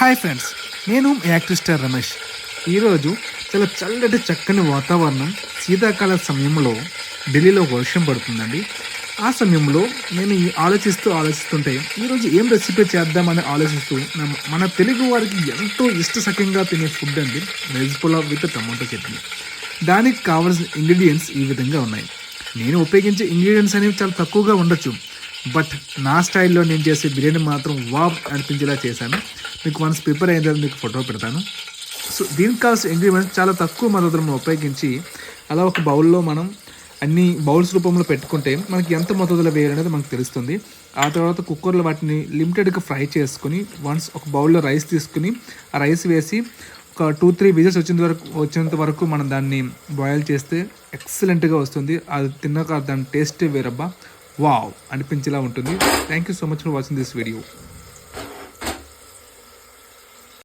Hi friends, నేను actor star Ramesh. ఈరోజు చాలా చల్లటి చక్కని వాతావరణం. శీతాకాల సమయంలో ఢిల్లీలో వర్షం పడుతుందండి. ఆ సమయంలో నేను ఆలోచిస్తుంటే ఈరోజు ఏం రెసిపీ చేద్దామని ఆలోచిస్తూ మన తెలుగు వారికి ఎంతో ఇష్టసఖ్యంగా తినే ఫుడ్ అండి veg pulao with tomato chutney. దానికి కావాల్సిన ఇంగ్రీడియంట్స్ ఈ విధంగా ఉన్నాయి. నేను ఉపయోగించే ఇంగ్రీడియంట్స్ అనేవి చాలా తక్కువగా ఉండొచ్చు, బట్ నా స్టైల్లో నేను చేసే బిర్యానీ మాత్రం వావ్ అనిపించేలా చేశాను. మీకు వన్స్ ప్రిపేర్ అయిన తర్వాత మీకు ఫోటో పెడతాను. సో దీనికి కావాల్సిన ఇంగ్రీడియంట్స్ చాలా తక్కువ మొత్తంలో ఉపయోగించి అలా ఒక బౌల్లో మనం అన్ని బౌల్స్ రూపంలో పెట్టుకుంటే మనకి ఎంత మొత్తంలో వేయాలనేది మనకు తెలుస్తుంది. ఆ తర్వాత కుక్కర్లో వాటిని లిమిటెడ్గా ఫ్రై చేసుకుని వన్స్ ఒక బౌల్లో రైస్ తీసుకుని ఆ రైస్ వేసి ఒక 2-3 విజిల్స్ వచ్చేంత వరకు మనం దాన్ని బాయిల్ చేస్తే ఎక్సలెంట్గా వస్తుంది. అది తిన్నాక దాని టేస్టే వేరబ్బా, వావ్ అనిపించేలా ఉంటుంది. Thank you so much for watching this video.